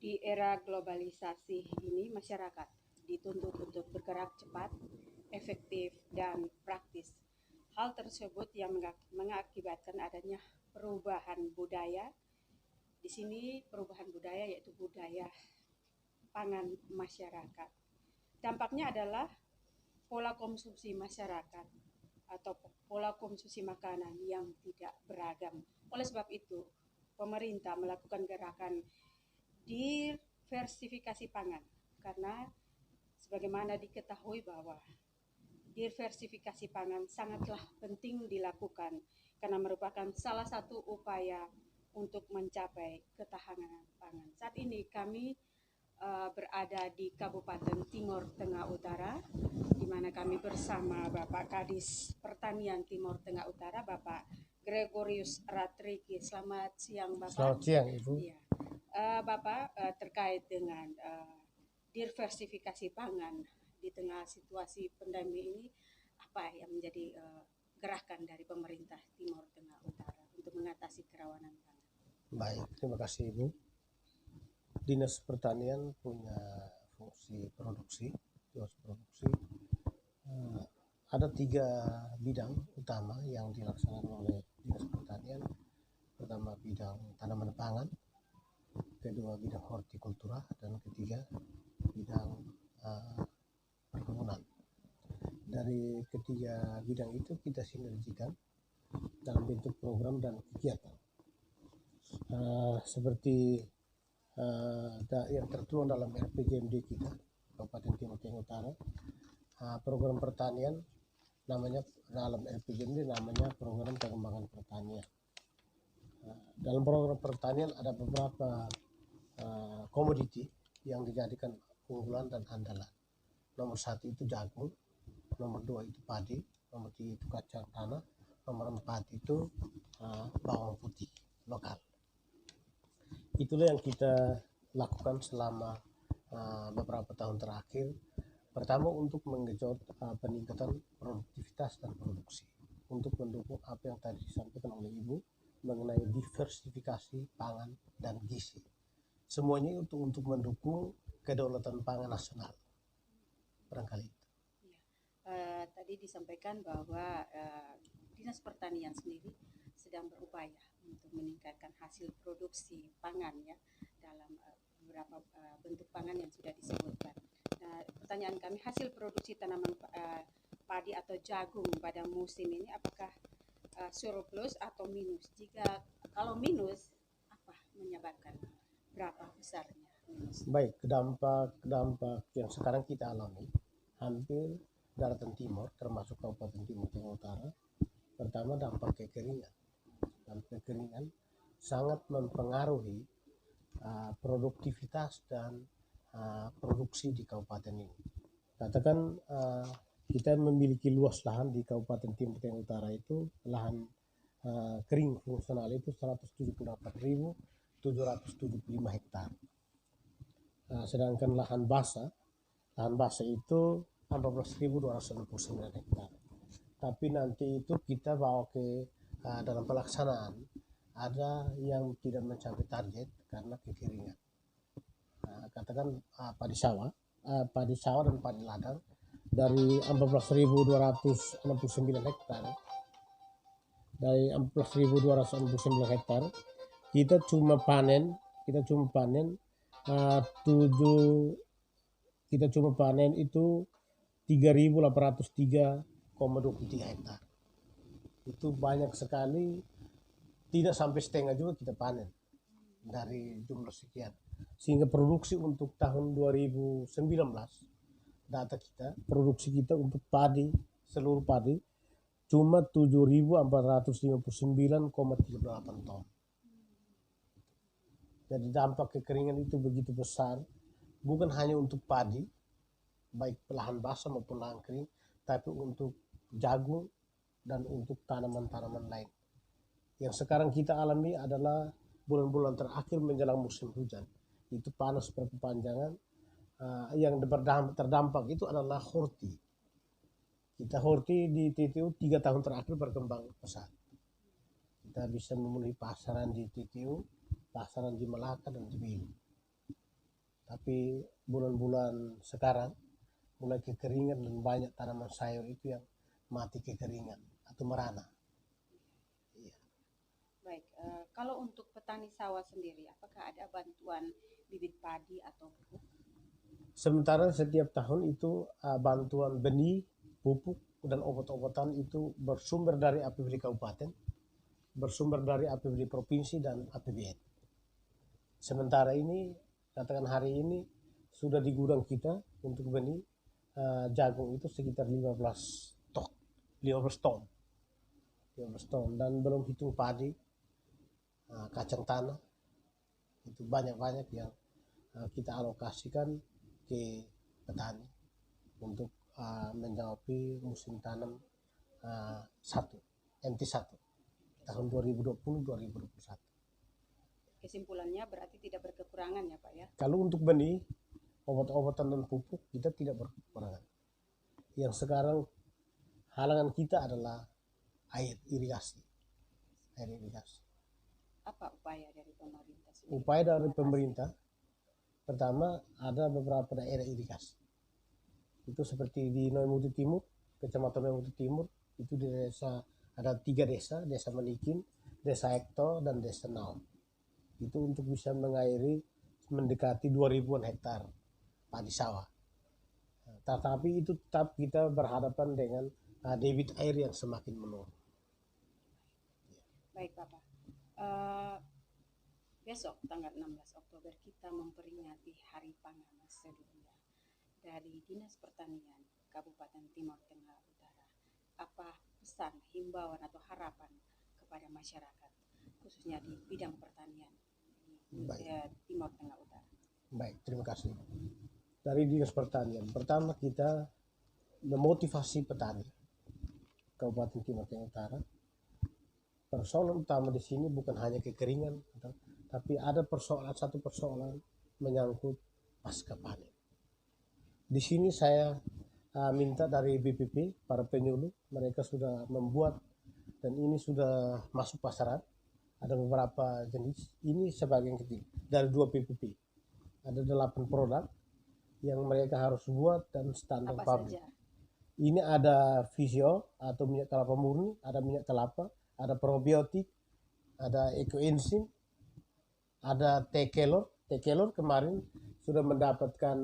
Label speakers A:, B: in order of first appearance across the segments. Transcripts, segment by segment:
A: Di era globalisasi ini, masyarakat dituntut untuk bergerak cepat, efektif, dan praktis. Hal tersebut yang mengakibatkan adanya perubahan budaya. Di sini perubahan budaya yaitu budaya pangan masyarakat. Dampaknya adalah pola konsumsi masyarakat atau pola konsumsi makanan yang tidak beragam. Oleh sebab itu, pemerintah melakukan gerakan diversifikasi pangan karena sebagaimana diketahui bahwa diversifikasi pangan sangatlah penting dilakukan karena merupakan salah satu upaya untuk mencapai ketahanan pangan. Saat ini kami berada di Kabupaten Timur Tengah Utara, di mana kami bersama Bapak Kadis Pertanian Timur Tengah Utara, Bapak Gregorius Ratriki. Selamat siang, Bapak.
B: Selamat siang, Ibu.
A: Iya. Bapak, terkait dengan diversifikasi pangan di tengah situasi pandemi ini, apa yang menjadi gerakan dari pemerintah Timur Tengah Utara untuk mengatasi kerawanan pangan?
B: Baik, terima kasih Ibu. Dinas Pertanian punya fungsi produksi. Ada 3 bidang utama yang dilaksanakan oleh Dinas Pertanian. Pertama, bidang tanaman pangan, kedua bidang hortikultura, dan ketiga bidang perkebunan. Dari ketiga bidang itu kita sinergikan dalam bentuk program dan kegiatan. Seperti yang tertuang dalam RPJMD kita Kabupaten Timur Tengah Utara, program pertanian namanya dalam RPJMD namanya program pengembangan pertanian. Dalam program pertanian ada beberapa komoditi yang dijadikan unggulan dan andalan. Nomor 1 itu jagung, nomor 2 itu padi, nomor 3 itu kacang tanah, nomor 4 itu bawang putih lokal. Itulah yang kita lakukan selama beberapa tahun terakhir. Pertama, untuk menggenjot peningkatan produktivitas dan produksi, untuk mendukung apa yang tadi disampaikan oleh Ibu mengenai diversifikasi pangan dan gizi. Semuanya itu untuk mendukung kedaulatan pangan nasional. Barangkali itu.
A: Ya. Tadi disampaikan bahwa Dinas Pertanian sendiri sedang berupaya untuk meningkatkan hasil produksi pangan ya dalam beberapa bentuk pangan yang sudah disebutkan. Nah, pertanyaan kami, hasil produksi tanaman padi atau jagung pada musim ini apakah surplus atau minus? Jika kalau minus, apa menyebabkan? Berapa besarnya minus?
B: Baik, dampak yang sekarang kita alami hampir daratan timur termasuk Kabupaten Timur Tengah Utara. Pertama, dampak kekeringan. Dampak kekeringan sangat mempengaruhi produktivitas dan produksi di kabupaten ini. Katakan kita memiliki luas lahan di Kabupaten Timur Tengah Utara itu lahan kering fungsional itu 174.775 hektar. Sedangkan lahan basah itu 14.269 hektar. Tapi nanti itu kita bawa ke dalam pelaksanaan ada yang tidak mencapai target karena kekeringan. Katakan padi sawah dan padi ladang dari 14.269 hektar. Dari 14.269 hektar kita cuma panen itu 3.803,23 hektar. Itu banyak sekali, tidak sampai setengah juga kita panen dari jumlah sekian. Sehingga produksi untuk tahun 2019 data kita, produksi kita untuk padi, seluruh padi cuma 7.459,38 ton. Jadi dampak kekeringan itu begitu besar, bukan hanya untuk padi, baik lahan basah maupun lahan kering, tapi untuk jagung dan untuk tanaman-tanaman lain. Yang sekarang kita alami adalah bulan-bulan terakhir menjelang musim hujan. Itu panas berkepanjangan. Yang terdampak itu adalah horti. Kita horti di TTU 3 tahun terakhir berkembang pesat. Kita bisa memenuhi pasaran di TTU, pasaran di Melaka dan di Bili. Tapi bulan-bulan sekarang mulai kekeringan dan banyak tanaman sayur itu yang mati kekeringan atau merana. Iya.
A: Baik, kalau untuk petani sawah sendiri, apakah ada bantuan bibit padi atau pupuk?
B: Sementara setiap tahun itu bantuan benih, pupuk, dan obat-obatan itu bersumber dari APBD Kabupaten, bersumber dari APBD Provinsi, dan APBN. Sementara ini, katakan hari ini, sudah di gudang kita untuk benih jagung itu sekitar 15 ton, 15 ton, 15 ton, dan belum hitung padi, kacang tanah, itu banyak-banyak yang kita alokasikan ke petani untuk menjawab musim tanam MT1 tahun 2020-2021.
A: Kesimpulannya berarti tidak berkekurangan ya Pak ya?
B: Kalau untuk benih, obat-obatan dan pupuk kita tidak berkekurangan. Yang sekarang halangan kita adalah air irigasi. Air irigasi.
A: Apa upaya dari pemerintah sendiri?
B: Upaya dari pemerintah, pertama ada beberapa daerah irigasi. Itu seperti di Noemuti Timur, Kecamatan Noemuti Timur, itu di desa ada 3 desa, Desa Menikin, Desa Ekto, dan Desa Naum. Itu untuk bisa mengairi mendekati 2000-an hektar padi sawah. Tetapi itu tetap kita berhadapan dengan debit air yang semakin menurun.
A: Baik Bapak, besok tanggal 16 Oktober kita memperingati Hari Pangan Sedunia. Dari Dinas Pertanian Kabupaten Timur Tengah Utara, apa pesan, himbauan atau harapan kepada masyarakat khususnya di bidang pertanian di Timur Tengah Utara?
B: Baik, terima kasih. Dari Dinas Pertanian, pertama kita memotivasi petani Kabupaten Timur Tengah Utara. Persoalan utama di sini bukan hanya kekeringan, tapi ada satu persoalan menyangkut pasca panen. Di sini saya minta dari BPP, para penyuluh, mereka sudah membuat dan ini sudah masuk pasaran. Ada beberapa jenis, ini sebagian kecil dari 2 PPP. Ada 8 produk yang mereka harus buat dan standar pabrik. Ini ada Visio atau minyak kelapa murni, ada minyak kelapa, ada probiotik, ada ekoenzim, ada T-kelor. T-kelor kemarin sudah mendapatkan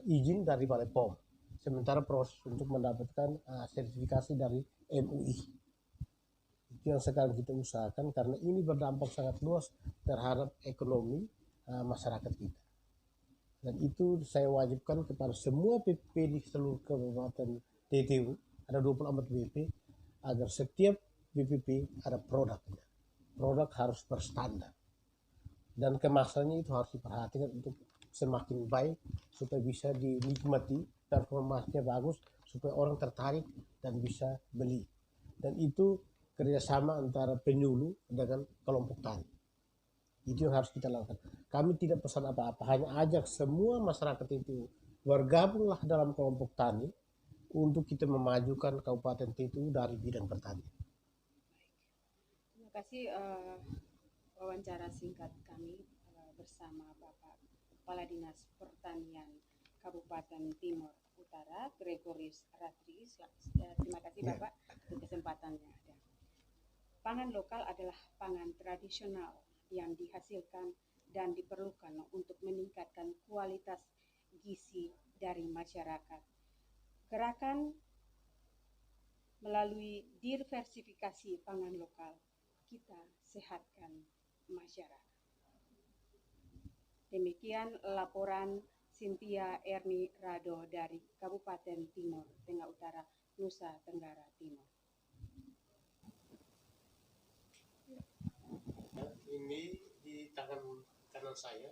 B: izin dari Balai POM. Sementara proses untuk mendapatkan sertifikasi dari MUI. Itu yang sekarang kita usahakan karena ini berdampak sangat luas terhadap ekonomi masyarakat kita. Dan itu saya wajibkan kepada semua PPP di seluruh Kabupaten TTU, ada 24 BP, agar setiap BPP ada produknya. Produk harus berstandar. Dan kemasannya itu harus diperhatikan untuk semakin baik supaya bisa dinikmati, performanya bagus supaya orang tertarik dan bisa beli. Dan itu kerjasama antara penyuluh dengan kelompok tani. Itu yang harus kita lakukan. Kami tidak pesan apa-apa, hanya ajak semua masyarakat itu bergabunglah dalam kelompok tani untuk kita memajukan Kabupaten TTU dari bidang pertanian.
A: Terima kasih wawancara singkat kami bersama Bapak Kepala Dinas Pertanian Kabupaten Timur Utara, Gregorius Ratri. Terima kasih Bapak untuk kesempatannya. Pangan lokal adalah pangan tradisional yang dihasilkan dan diperlukan untuk meningkatkan kualitas gizi dari masyarakat. Gerakan melalui diversifikasi pangan lokal, kita sehatkan masyarakat. Demikian laporan Cynthia Erni Rado dari Kabupaten Timur Tengah Utara, Nusa Tenggara Timur.
B: Ini di tangan kanan saya,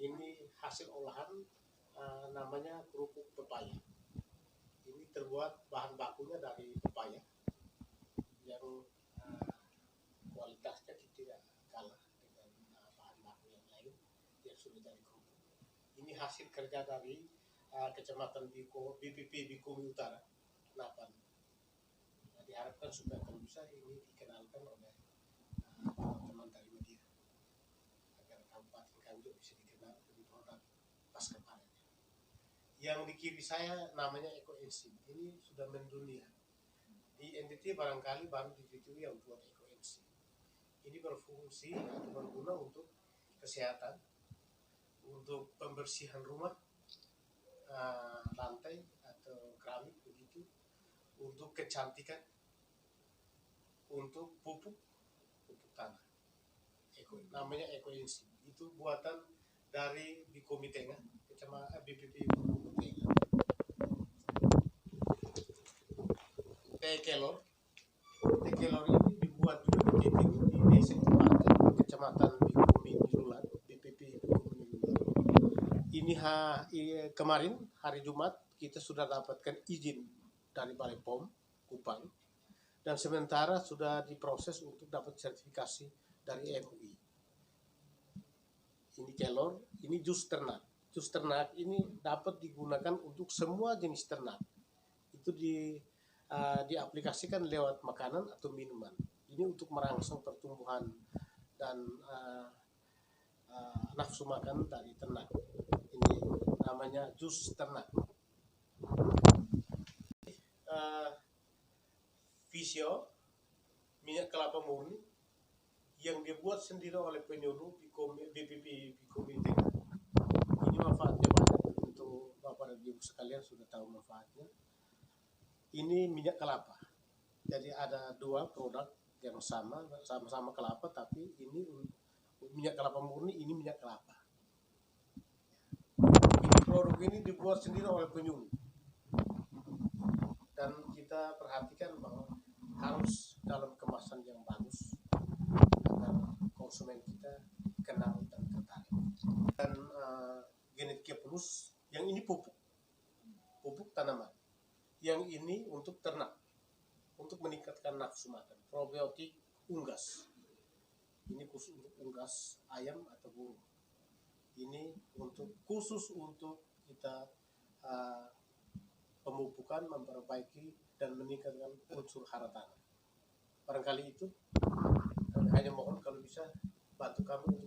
B: ini hasil olahan namanya kerupuk pepaya. Ini terbuat bahan bakunya dari pepaya yang kualitasnya tidak kalah dengan bahan baku yang lain yang sudah dari kerupuk. Ini hasil kerja dari Kecamatan BPP Bikumi Utara, Napan. Nah, diharapkan supaya akan bisa ini dikenalkan oleh teman dari media agar kabupaten kami bisa dikenal dengan produk Yang di kiri saya namanya ekoenzim. Ini sudah mendunia. Di NTT barangkali baru di TTW yang buat ekoenzim. Ini berfungsi atau berguna untuk kesehatan, untuk pembersihan rumah, lantai atau keramik begitu, untuk kecantikan, untuk pupuk tanah. Namanya ekoenzim. Itu buatan dari Bikomitengah, kecamatan BPP Bikomitengah. Teh kelor ini dibuat juga di desa Cipata, kecamatan Bikomilulat, BPP Bikomilulat. Ini kemarin hari Jumat kita sudah dapatkan izin dari Balai POM Kupang, dan sementara sudah diproses untuk dapat sertifikasi dari MUI. Ini kelor, ini jus ternak. Jus ternak ini dapat digunakan untuk semua jenis ternak. Itu diaplikasikan lewat makanan atau minuman. Ini untuk merangsang pertumbuhan dan nafsu makan dari ternak. Ini namanya jus ternak. Visio minyak kelapa murni yang dibuat sendiri oleh penyuluh BPP Bikomitengah. Ini manfaatnya banyak untuk Bapak dan Ibu sekalian sudah tahu manfaatnya. Ini minyak kelapa. Jadi ada dua produk yang sama-sama kelapa, tapi ini minyak kelapa murni, ini minyak kelapa. Ini produk ini dibuat sendiri oleh penyuluh. Dan kita perhatikan bahwa harus dalam kemasan yang bagus agar konsumen kita kenal dan tertarik. Dan Genetika Plus, yang ini pupuk tanaman, yang ini untuk ternak, untuk meningkatkan nafsu makan. Probiotik unggas, ini khusus untuk unggas ayam atau burung. Ini khusus untuk kita pemupukan, memperbaiki dan meningkatkan unsur hara tanah. Barangkali itu, kami hanya mohon kalau bisa bantu kami